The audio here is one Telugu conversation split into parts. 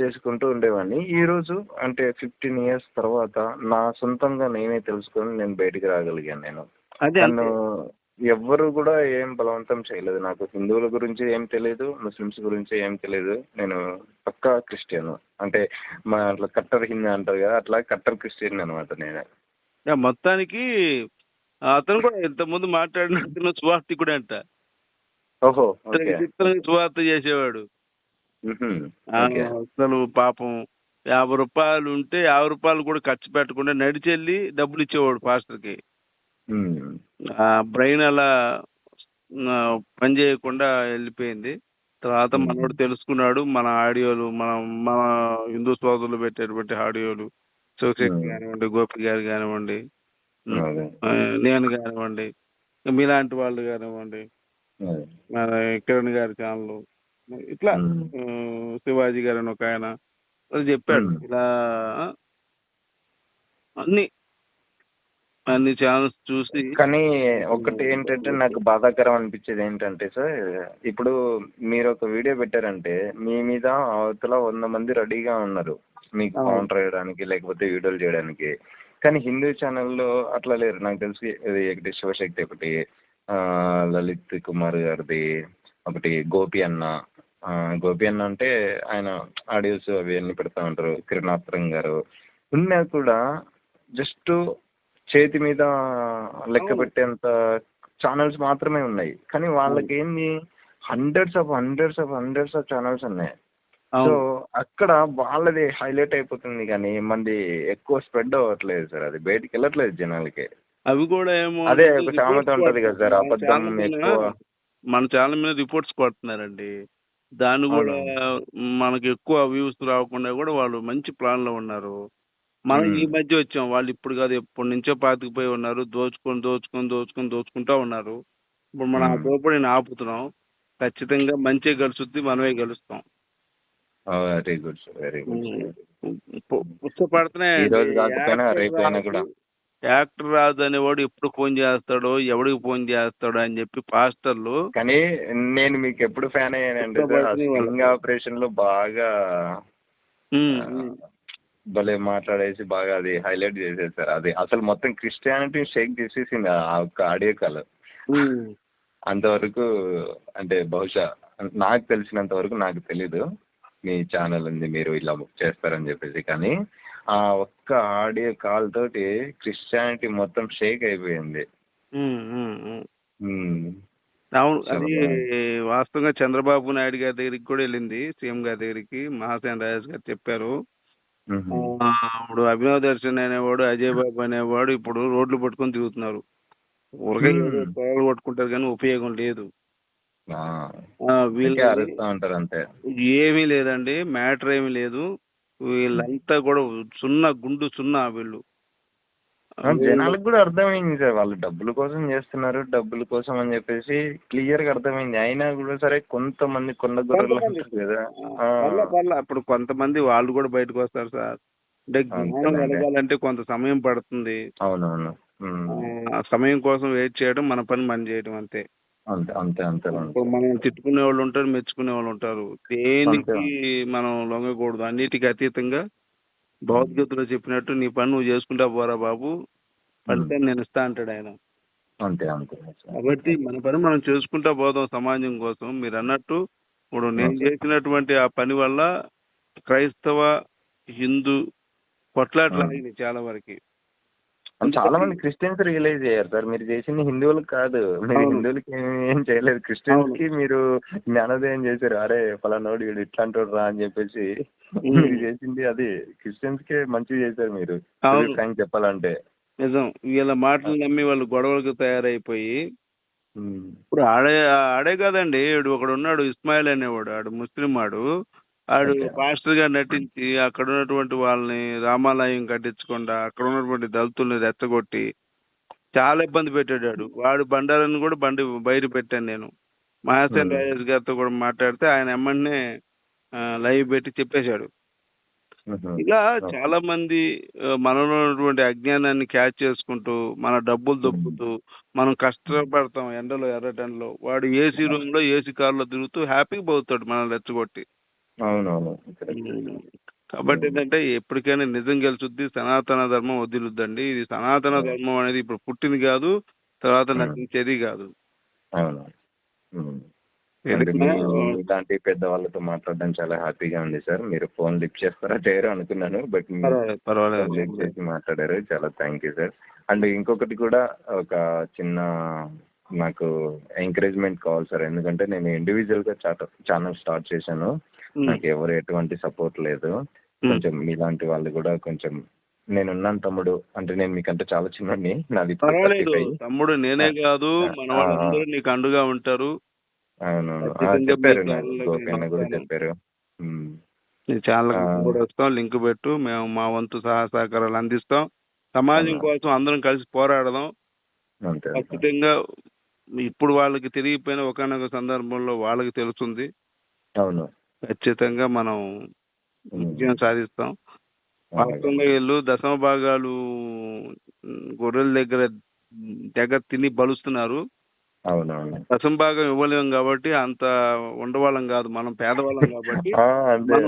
చేసుకుంటూ ఉండేవాడిని. ఈరోజు అంటే 15 ఇయర్స్ తర్వాత నా సొంతంగా నేనే తెలుసుకొని నేను బయటికి రాగలిగాను నేను. అదే నన్ను ఎవ్వరు కూడా ఏం బలవంతం చేయలేదు. నాకు హిందువుల గురించి ఏం తెలియదు, ముస్లిమ్స్ గురించి ఏం తెలియదు. నేను పక్కా క్రిస్టియన్. అంటే మా అట్లా కట్టర్ హిందూ అంటారు కదా, అట్లా కట్టర్ క్రిస్టియన్ అనమాట నేను. మొత్తానికి అతను కూడా ఇంతకుముందు మాట్లాడిన సువార్థికుడే అంట. ఓహో, ఓకే. సువార్త చేసేవాడు. ఓకే. అసలు పాపం 50 రూపాయలు ఉంటే 50 రూపాయలు కూడా ఖర్చు పెట్టకుండా నడిచెళ్ళి డబ్బులు ఇచ్చేవాడు పాస్టర్కి. బ్రెయిన్ అలా పని చేయకుండా వెళ్ళిపోయింది. తర్వాత మనోడు తెలుసుకున్నాడు. మన ఆడియోలు మన హిందూ సోదరులు పెట్టేటువంటి ఆడియోలు, శివశక్తి కానివ్వండి, గోపి గారు కానివ్వండి, నేను కానివ్వండి, మీలాంటి వాళ్ళు కానివ్వండి, మన కిరణ్ గారి ఛానల్, ఇట్లా శివాజీ గారు అని ఒక ఆయన చెప్పాడు. ఇలా అన్ని ఛానల్స్ చూసి. కానీ ఒకటి ఏంటంటే నాకు బాధాకరం అనిపించేది ఏంటంటే సార్, ఇప్పుడు మీరు ఒక వీడియో పెట్టారంటే మీ మీద అవతల 100 మంది రెడీగా ఉన్నారు మీకు కౌంటర్ వేయడానికి లేకపోతే వీడియోలు చేయడానికి. కానీ హిందూ ఛానల్లో అట్లా లేరు. నాకు తెలిసి ఒకటి శివశక్తి, ఒకటి లలిత్ కుమార్ గారిది, ఒకటి గోపి అన్న. గోపి అన్న అంటే ఆయన ఆడియోస్ అవి అన్ని పెడతా ఉంటారు. కిరణాస్త్రం గారు ఉన్నా కూడా జస్ట్ చేతి మీద లెక్క పెట్టేంత ఛానల్స్ మాత్రమే ఉన్నాయి. కానీ వాళ్ళకి ఏంది హండ్రెడ్స్ ఆఫ్ ఛానల్స్ ఉన్నాయి. సో అక్కడ వాళ్ళది హైలైట్ అయిపోతుంది కానీ మంది ఎక్కువ స్ప్రెడ్ అవ్వట్లేదు సార్. అది బయటికి వెళ్ళట్లేదు జనాలకి. అవి కూడా ఏమో అదే ఒక సామెత ఉంటది కదా సార్, అబద్ధం ఎక్కువ. మన ఛానల్ మీద రిపోర్ట్స్ కొడుతున్నారండి. దాన్ని కూడా మనకి ఎక్కువ వ్యూస్ రాకుండా కూడా వాళ్ళు మంచి ప్లాన్ లో ఉన్నారు. మనం ఈ మధ్య వచ్చాం, వాళ్ళు ఇప్పుడు కాదు ఎప్పటి నుంచో పాతుకుపోయి ఉన్నారు. దోచుకుంటా ఉన్నారు. ఇప్పుడు మనం ఆ దోపిడీని ఆపుతున్నాం. ఖచ్చితంగా మంచి గెలుస్తుంది, మనమే గెలుస్తాం. Very good sir, very good. పుచ్చపడుతున్నాయి. యాక్టర్ రాజు అనేవాడు ఎప్పుడు ఫోన్ చేస్తాడో, ఎవడికి ఫోన్ చేస్తాడో అని చెప్పి పాస్టర్లు. కానీ నేను మీకు ఎప్పుడు ఫ్యాన్ అయ్యానంటే స్టింగ్ ఆపరేషన్ లో బాగా భలే మాట్లాడేసి బాగా అది హైలైట్ చేసేది సార్. అది అసలు మొత్తం క్రిస్టియానిటీ షేక్ చేసేసింది ఆ ఒక్క ఆడియో కాల్. అంతవరకు అంటే బహుశా నాకు తెలిసినంత వరకు నాకు తెలీదు మీ ఛానల్ ఉంది, మీరు ఇలా చేస్తారని చెప్పేసి. కానీ ఆ ఒక్క ఆడియో కాల్ తోటి క్రిస్టియానిటీ మొత్తం షేక్ అయిపోయింది. అవును, అది వాస్తవంగా చంద్రబాబు నాయుడు గారి దగ్గరికి కూడా వెళ్ళింది, సీఎం గారి దగ్గరికి. మహాసేన రాజేష్ గారు చెప్పారు. ఇప్పుడు అభినవ్ దర్శన్ అనేవాడు, అజయ్ బాబు అనేవాడు ఇప్పుడు రోడ్లు పట్టుకొని తిరుగుతున్నారు. ఊరికే పొలాలు పట్టుకుంటారు కానీ ఉపయోగం లేదు. ఏమీ లేదండి, మ్యాటర్ ఏమీ లేదు. వీళ్ళంతా కూడా సున్నా వీళ్ళు. జనాలకు కూడా అర్థమైంది సార్, వాళ్ళు డబ్బుల కోసం చేస్తున్నారు, డబ్బుల కోసం అని చెప్పేసి క్లియర్ గా అర్థమైంది. అయినా కూడా సరే కొంతమంది కొండ గొర్రెలు అంటారు కదా, ఇప్పుడు కొంతమంది వాళ్ళు కూడా బయటకు వస్తారు సార్. అంటే జ్ఞానం కలగాలంటే కొంత సమయం పడుతుంది. అవునవును. ఆ సమయం కోసం వెయిట్ చేయడం, మన పని మనం చేయడం అంతే. మనం తిట్టుకునే వాళ్ళు ఉంటారు, మెచ్చుకునే వాళ్ళు ఉంటారు. దేనికి మనం లొంగకూడదు. అన్నిటికీ అతీతంగా భగవద్గీతలో చెప్పినట్టు నీ పని నువ్వు చేసుకుంటా పోరా బాబు, పడితే నేను ఇస్తా అంటాడు ఆయన. కాబట్టి మన పని మనం చేసుకుంటా పోదాం సమాజం కోసం. మీరు అన్నట్టు ఇప్పుడు నేను చేసినటువంటి ఆ పని వల్ల క్రైస్తవ హిందూ కొట్లాట్లు ఆగినాయి చాలా వరకు. చాలా మంది క్రిస్టియన్స్ రియలైజ్ అయ్యారు సార్, మీరు చేసింది హిందువులకు కాదు, మీరు హిందువులకి ఏం చేయలేదు, క్రిస్టియన్స్ కి మీరు జ్ఞానోదయం చేశారు. అరే ఫలానోడు వీడు ఇట్లాంటి రా అని చెప్పేసి మీరు చేసింది అది క్రిస్టియన్స్ కే మంచిగా చేశారు మీరు, చెప్పాలంటే. నిజం, వీళ్ళ మాటలు నమ్మి వాళ్ళు గొడవలకు తయారైపోయి ఇప్పుడు ఆడే కాదండి, ఒకడు ఉన్నాడు ఇస్మాయిల్ అనేవాడు, ఆడు ముస్లిం ఆడు పాస్టర్ గా నటించి అక్కడ ఉన్నటువంటి వాళ్ళని రామాలయం కట్టించకుండా అక్కడ ఉన్నటువంటి దళితుల్ని రెచ్చగొట్టి చాలా ఇబ్బంది పెట్టాడు. వాడు బండారాన్ని కూడా బయట పెట్టాను నేను. మహాసేన రాజేష్ గారితో కూడా మాట్లాడితే ఆయన ఎమ్మన్నే లైవ్ పెట్టి చెప్పేశాడు. ఇలా చాలా మంది మనలో ఉన్నటువంటి అజ్ఞానాన్ని క్యాచ్ చేసుకుంటూ మన డబ్బులు దొబ్బుతూ మనం కష్టపడతాం ఎండలో ఎర్రటెండలో, వాడు ఏసీ రూమ్ లో ఏసీ కారులో తిరుగుతూ హ్యాపీగా పోతాడు మనల్ని రెచ్చగొట్టి. అవునవును. కాబట్టి ఏంటంటే ఎప్పటికైనా నిజం గెలుచుద్ది, సనాతన ధర్మం వదిలుద్దండి. ఇది సనాతన ధర్మం అనేది ఇప్పుడు పుట్టింది కాదు, తర్వాత నటించేది కాదు. అవును. అంటే ఎందుకన్నా మీలాంటి పెద్దవాళ్ళతో మాట్లాడడం చాలా హ్యాపీగా ఉంది సార్. మీరు ఫోన్ లిఫ్ట్ చేస్తారా చేయరో అనుకున్నాను. బట్ పర్వాలేదు. ఫోన్ లిఫ్ట్ చేసి మాట్లాడారు. చాలా థ్యాంక్ యూ సార్. అండ్ ఇంకొకటి కూడా ఒక చిన్న నాకు ఎంకరేజ్మెంట్ కావాలి సార్. ఎందుకంటే నేను ఇండివిజువల్గా ఛానల్ స్టార్ట్ చేశాను. నాకు ఎవరు ఎటువంటి సపోర్ట్ లేదు. కొంచెం మీలాంటి వాళ్ళు కూడా కొంచెం నేనున్నాను తమ్ముడు. అంటే నేను మీకంటే చాలా చిన్నోడిని. నాది ఇప్పుడు పర్వాలేదు 35. తమ్ముడు, నేనే కాదు మన వాళ్ళందరూ నీకు అండుగా ఉంటారు. అవునవును. ఖచ్చితంగా చెప్పారు మీ నాకు, ఛానల్లోకి గోపి నేను అన్న కూడా వస్తాను. చెప్పారు. నీ ఛానల్కి కూడా వస్తాం, లింక్ పెట్టు, మేము మా వంతు సహకారాలు అందిస్తాం. సమాజం కోసం అందరం కలిసి పోరాడదాం. అంతే. ఖచ్చితంగా ఇప్పుడు వాళ్ళకి తెలియకపోయినా ఒకనొక సందర్భంలో వాళ్ళకి తెలుస్తుంది. అవును. ఖచ్చితంగా మనం విజయం సాధిస్తాం. వాస్తవంగా వీళ్ళు దశమ భాగాలు గొర్రెల దగ్గర తిని బలుస్తున్నారు. అవునవును. దశమ భాగం ఇవ్వలేం కాబట్టి అంత ఉండవాళ్ళం కాదు, మనం పేదవాళ్ళం కాబట్టి అంతే.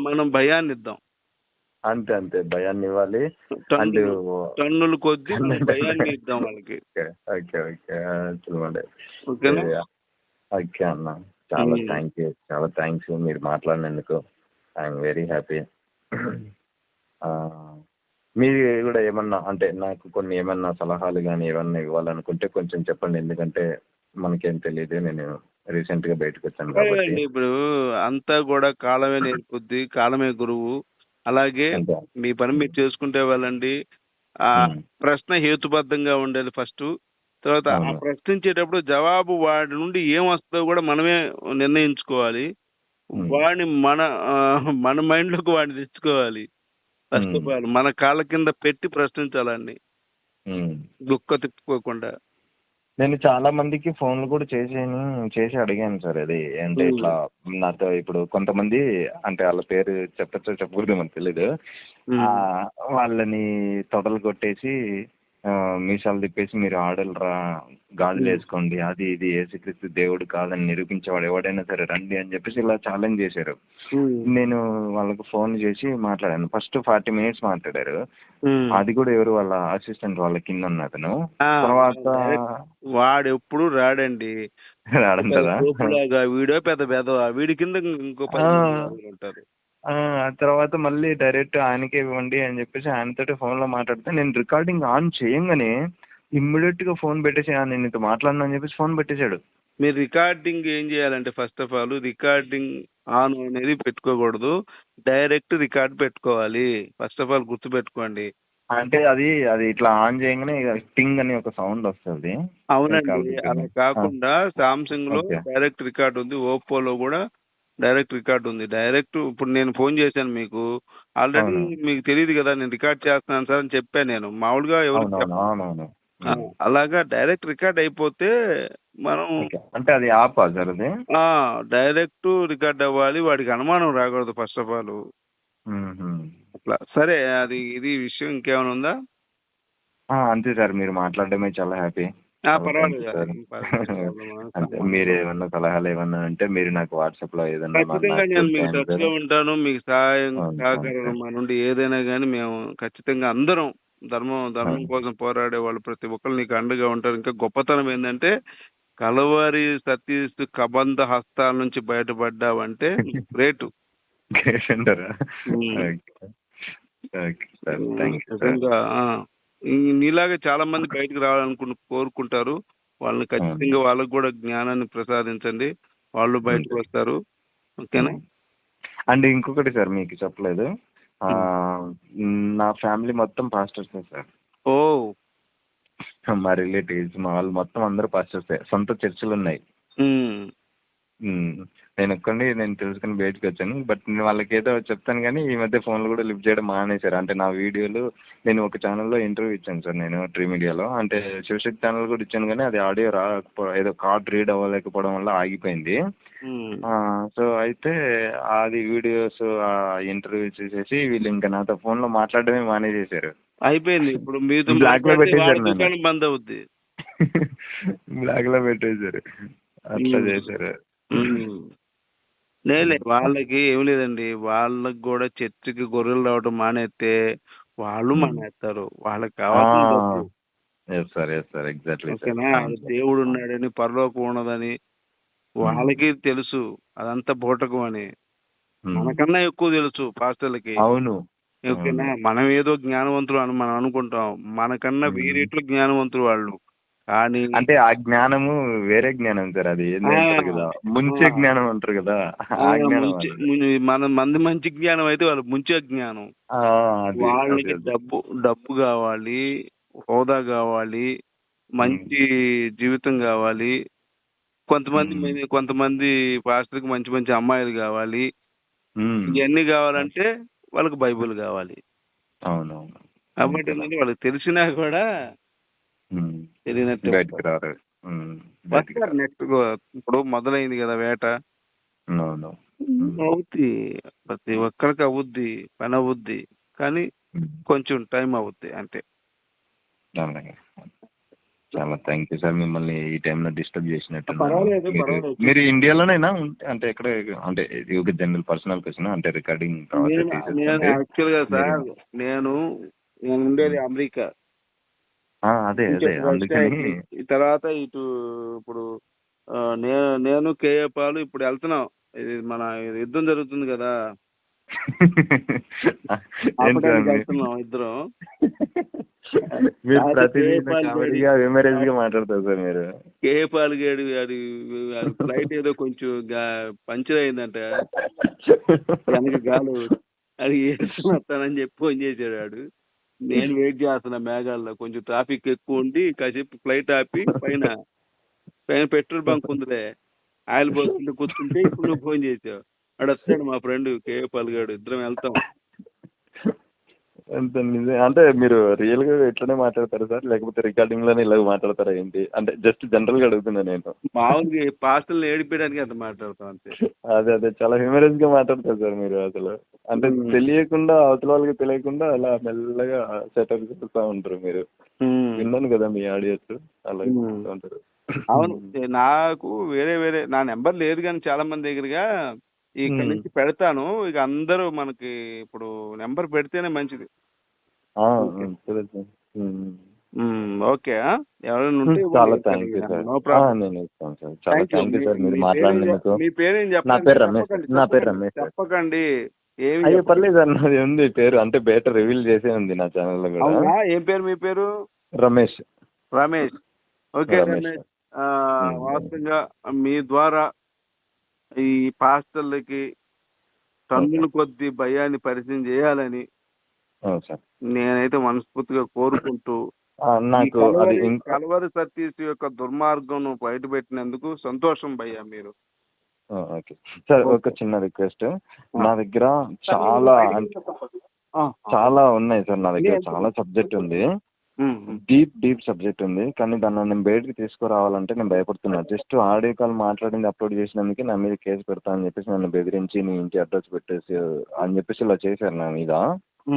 మనం భయాన్ని ఇద్దాం. అంతే అంతే, భయాన్ని ఇవ్వాలి. టన్నుల కొద్ది భయాన్ని ఇద్దాం వాళ్ళకి. ఓకే ఓకే చూడండి. ఓకేనా? ఓకే అన్న, చాలా థ్యాంక్ యూ, చాలా థ్యాంక్స్ మీరు మాట్లాడినందుకు. I'm very happy. మీరు కూడా ఏమన్నా అంటే నాకు కొన్ని ఏమన్నా సలహాలు కానీ ఏమన్నా ఇవ్వాలనుకుంటే కొంచెం చెప్పండి. ఎందుకంటే మనకేం తెలియదు, నేను రీసెంట్గా బయటకు వచ్చాను కాబట్టి. ఇప్పుడు అంతా కూడా కాలమే నేర్పుద్ది, కాలమే గురువు. అలాగే మీ పని మీరు చేసుకుంటే వెళ్ళండి. ఆ ప్రశ్న హేతుబద్ధంగా ఉండాలి ఫస్ట్. తర్వాత ఆ ప్రశ్నించేటప్పుడు జవాబు వాడి నుండి ఏం వస్తుందో కూడా మనమే నిర్ణయించుకోవాలి. వాడిని మన మైండ్లోకి వాడిని తెచ్చుకోవాలి. ఫస్ట్ ఆఫ్ ఆల్ మన కాళ్ళ కింద పెట్టి ప్రశ్నించాలండి, దుఃఖ తిప్పుకోకుండా. నేను చాలా మందికి ఫోన్లు కూడా చేసి అడిగాను సార్. అది అంటే ఇట్లా నాతో ఇప్పుడు కొంతమంది, అంటే వాళ్ళ పేరు చెప్పచ్చో చెప్పకూడదు మనకు తెలీదు, వాళ్ళని తొడలు కొట్టేసి మీసాలు తిప్పేసి మీరు ఆడలరా, గాజులు వేసుకోండి, అది ఇది యేసుక్రీస్తు దేవుడు కాదని నిరూపించేవాడు ఎవడైనా సరే రండి అని చెప్పేసి ఇలా ఛాలెంజ్ చేశారు. నేను వాళ్ళకు ఫోన్ చేసి మాట్లాడాను. ఫస్ట్ 40 minutes మాట్లాడారు. అది కూడా ఎవరు వాళ్ళ అసిస్టెంట్ వాళ్ళ కింద ఉన్న అతను. తర్వాత వాడు ఎప్పుడు రాడండి, రాడంటారా? వీడియో పెద్ద వీడి కింద ఇంకో 10 ఉంటారు. తర్వాత మళ్ళీ డైరెక్ట్ ఆయనకే ఇవ్వండి అని చెప్పేసి ఆయనతోటి ఫోన్లో మాట్లాడితే నేను రికార్డింగ్ ఆన్ చేయంగానే ఇమ్మీడియట్గా ఫోన్ పెట్టేసి నేను ఇంత మాట్లాడినా అని చెప్పేసి ఫోన్ పెట్టేశాడు. మీరు రికార్డింగ్ ఏం చేయాలంటే first of all recording on అనేది పెట్టుకోకూడదు, డైరెక్ట్ రికార్డ్ పెట్టుకోవాలి. ఫస్ట్ ఆఫ్ ఆల్ గుర్తుపెట్టుకోండి. అంటే అది ఇట్లా ఆన్ చేయగానే టింగ్ అని ఒక సౌండ్ వస్తుంది. అవునండి, అలా కాకుండా సామ్సంగ్ లో డైరెక్ట్ రికార్డ్ ఉంది, ఓప్పోలో కూడా డైరెక్ట్ రికార్డ్ ఉంది. డైరెక్ట్ ఇప్పుడు నేను ఫోన్ చేశాను మీకు, ఆల్రెడీ మీకు తెలియదు కదా నేను రికార్డ్ చేస్తున్నాను సార్ అని చెప్పాను. నేను మామూలుగా ఎవరు అలాగా డైరెక్ట్ రికార్డ్ అయిపోతే మనం అంటే అది ఆపా సార్, అది డైరెక్ట్ రికార్డ్ అవ్వాలి, వాడికి అనుమానం రాకూడదు ఫస్ట్ ఆఫ్ ఆల్. అట్లా సరే, అది ఇది విషయం. ఇంకేమైనా ఉందా? అంతే సార్, మీరు మాట్లాడడమే చాలా హ్యాపీ. అంటే మీరు ఏమన్నా సలహాలు ఏమన్నా అంటే మీరు నాకు వాట్సాప్ లో ఏదన్నా ఉంటాను. మీకు సహకారం మా నుండి ఏదైనా కానీ మేము ఖచ్చితంగా అందరం ధర్మం కోసం పోరాడే వాళ్ళు ప్రతి ఒక్కరు నీకు అండగా ఉంటారు. ఇంకా గొప్పతనం ఏంటంటే కలవారి సతీష్ కబంధ హస్తాల నుంచి బయటపడ్డావంటే గ్రేట్ అంటారా? నీలాగా చాలా మంది బయటకు కోరుకుంటారు. వాళ్ళని ఖచ్చితంగా వాళ్ళకు కూడా జ్ఞానాన్ని ప్రసాదించండి, వాళ్ళు బయటకు వస్తారు. ఓకేనా? అండ్ ఇంకొకటి సార్ మీకు చెప్పలేదు, నా ఫ్యామిలీ మొత్తం పాస్టర్స్ సార్. ఓ, మా రిలేటివ్స్ మా వాళ్ళు మొత్తం అందరూ పాస్టర్సే, సొంత చర్చిలు ఉన్నాయి. నేను తెలుసుకుని బయటకు వచ్చాను. బట్ నేను వాళ్ళకి ఏదో చెప్తాను కానీ ఈ మధ్య ఫోన్లు కూడా లిఫ్ట్ చేయడం మానేశారు. అంటే నా వీడియోలు నేను ఒక ఛానల్లో ఇంటర్వ్యూ ఇచ్చాను సార్, నేను ట్రీ మీడియాలో. అంటే శివశక్తి ఛానల్ కూడా ఇచ్చాను కానీ అది ఆడియో ఏదో కార్డ్ రీడ్ అవ్వలేకపోవడం వల్ల ఆగిపోయింది. సో అయితే అది వీడియోస్ ఇంటర్వ్యూ చేసేసి వీళ్ళు ఇంకా నాతో ఫోన్లో మాట్లాడడమే మానేసేశారు. అయిపోయింది. ఇప్పుడు మీరు బ్లాక్ లో పెట్టేశారు, బంద్ అవుద్ది. బ్లాక్ లో పెట్టేశారు, అట్లా చేశారు. వాళ్ళకి ఏమి లేదండి. వాళ్ళకి కూడా చర్చికి గొర్రెలు రావడం మానేస్తే వాళ్ళు మానేస్తారు. వాళ్ళకి కావాల్సిన డబ్బు. Yes sir exactly sir. ఓకేనా? దేవుడు ఉన్నాడని, పరలోకం ఉన్నదని వాళ్ళకి తెలుసు. అదంతా బూటకం అని. మనకన్నా ఎక్కువ తెలుసు పాస్టర్లకి. అవును. ఓకేనా? మనం ఏదో జ్ఞానవంతులు అని మనం అనుకుంటాం. మనకన్నా వేరేట్లు జ్ఞానవంతులు వాళ్ళు. కానీ అంటే ఆ జ్ఞానము వేరే జ్ఞానం సార్. అది ఏంటంటారు కదా, ముంచే జ్ఞానం అంటారు కదా, ఆ జ్ఞానం మంచి జ్ఞానం అయితే వాళ్ళు ముంచే జ్ఞానం. వాళ్ళకి డబ్బు కావాలి, హోదా కావాలి, మంచి జీవితం కావాలి. కొంతమంది పాస్టర్కి మంచి మంచి అమ్మాయిలు కావాలి. ఇవన్నీ కావాలంటే వాళ్ళకి బైబిల్ కావాలి. అవునవును. కాబట్టి వాళ్ళకి తెలిసినా కూడా తెలియనట్టు నెక్స్ట్ ఇప్పుడు మొదలైంది కదా వేట. అవుద్ది, ప్రతి ఒక్కరికి అవుద్ది, పని అవుద్ది, కానీ కొంచెం టైం అవుద్ది అంతే. చాలా థ్యాంక్ యూ సార్, మిమ్మల్ని ఈ టైంలో డిస్టర్బ్ చేసినట్టు. మీరు ఇండియాలోనేనా అంటే ఎక్కడ, అంటే ఇది ఒక జనరల్ పర్సనల్ క్వశ్చన్, అంటే రికార్డింగ్ యాక్చువల్గా సార్ నేను ఉండేది అమెరికా. అదే అందుకని తర్వాత ఇటు ఇప్పుడు నేను కేఏ పాలు ఇప్పుడు వెళ్తున్నాం. ఇది మన యుద్ధం జరుగుతుంది కదా, వెళ్తున్నాం ఇద్దరం. మాట్లాడతారు సార్ మీరు. కేఏ పాలు గేడు ఫ్లైట్ ఏదో కొంచెం పంచర్ అయిందంట, వెనక గాలి అది వస్తానని చెప్పి ఫోన్ చేశాడు వాడు. నేను వెయిట్ చేస్తున్నా మేఘాల్లో, కొంచెం ట్రాఫిక్ ఎక్కువ ఉండి కాసేపు ఫ్లైట్ ఆపి పైన పెట్రోల్ బంక్ ఉందిలే, ఆయిల్ పోస్తుంటే కూర్చుంటే ఇప్పుడు నువ్వు ఫోన్ చేసావు. వాడు వస్తాడు మా ఫ్రెండ్ కేఏ పాల్గాడు, ఇద్దరం వెళ్తాం. అంటే మీరు రియల్ గా ఇట్లనే మాట్లాడతారా సార్, లేకపోతే రికార్డింగ్ లోనే ఇలా మాట్లాడతారా ఏంటి? అంటే జస్ట్ జనరల్ గా అడుగుతున్నా నేను. మామూలుగా పాస్టర్లు ఏడిపించడానికి అంత మాట్లాడతాం అంతే. అదే చాలా హ్యూమరస్ గా మాట్లాడతారు సార్ మీరు అసలు. అంటే తెలియకుండా, అవతల వాళ్ళకి తెలియకుండా అలా మెల్లగా సెటప్ చేస్తూ ఉంటారు మీరు. విన్నాను కదా మీ ఆడియోస్ అలా ఉంటారు. అవును, నాకు వేరే నా నెంబర్ లేదు కానీ చాలా మంది దగ్గరగా ఇక్కడ నుంచి పెడతాను. ఇక అందరూ మనకి ఇప్పుడు నెంబర్ పెడితేనే మంచిది. ఓకే, ఎవరైనా ఉంటే చాలా థ్యాంక్ యూ సార్. నేను ఇస్తాను సార్. చాలా థ్యాంక్ యూ సార్ మీరు మాట్లాడినందుకు. మీ పేరేం చెప్పండి? నా పేరు రమేష్. చెప్పకండి. అయ్యో పర్లేదు సార్, నాది ఉంది పేరు, అంటే బయట రివీల్ చేసే ఉంది నా ఛానల్ లో కూడా. ఏం పేరు మీ పేరు? రమేష్. ఓకే రమేష్. వాస్తవంగా మీ ద్వారా ఈ పాస్టర్లకి టన్నుల కొద్ది భయాన్ని పరిచయం చేయాలని నేనైతే మనస్ఫూర్తిగా కోరుకుంటూ, నాకు కల్వరి సతీష్ యొక్క దుర్మార్గం బయటపెట్టినందుకు సంతోషం భయ్యా మీరు. ఓకే సార్, ఒక చిన్న రిక్వెస్ట్. నా దగ్గర చాలా ఉన్నాయి సార్, నా దగ్గర చాలా సబ్జెక్ట్ ఉంది, డీప్ సబ్జెక్ట్ ఉంది. కానీ దాన్ని నేను బయటకి తీసుకురావాలంటే నేను భయపడుతున్నా. జస్ట్ ఆడియో కాల్ మాట్లాడింది అప్లోడ్ చేసినందుకే నా మీద కేసు పెడతా అని చెప్పేసి నన్ను బెదిరించి నీ ఇంటి అడ్రస్ పెట్టేసి అని చెప్పేసి ఇలా చేశారు నా మీద.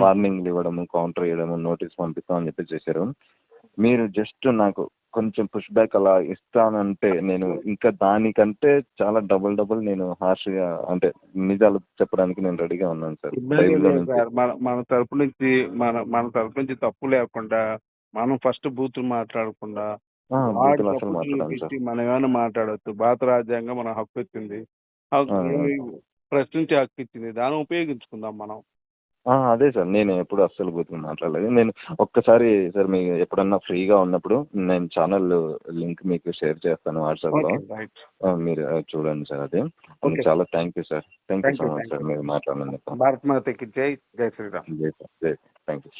వార్నింగ్లు ఇవ్వడము, కౌంటర్ ఇవ్వడము, నోటీస్ పంపిస్తాం అని చెప్పేసి చేశారు. మీరు జస్ట్ నాకు కొంచెం పుష్ బ్యాక్ అలా ఇస్తానంటే నేను ఇంకా దానికంటే చాలా డబుల్ నేను హార్ష్గా, అంటే నిజాలు చెప్పడానికి నేను రెడీగా ఉన్నాను సార్. మన తరపు నుంచి తప్పు లేకుండా మనం ఫస్ట్ బూతులు మాట్లాడకుండా మనం ఏమైనా మాట్లాడవచ్చు. భారత రాజ్యాంగం మన హక్కు ఇచ్చింది, ప్రశ్నించే హక్కు ఇచ్చింది, దాన్ని ఉపయోగించుకుందాం మనం. అదే సార్, నేను ఎప్పుడు అస్సలు బూతులు మాట్లాడలేదు. నేను ఒక్కసారి సార్ మీ ఎప్పుడన్నా ఫ్రీగా ఉన్నప్పుడు నేను ఛానల్ లింక్ మీకు షేర్ చేస్తాను వాట్సాప్లో, మీరు చూడండి సార్. అది చాలా thank you sir. Thank you so much sir మీరు మాట్లాడినందుకు. భారత్ మాతకి జై. జై శ్రీరామ్. జై సార్, జై. Thank you.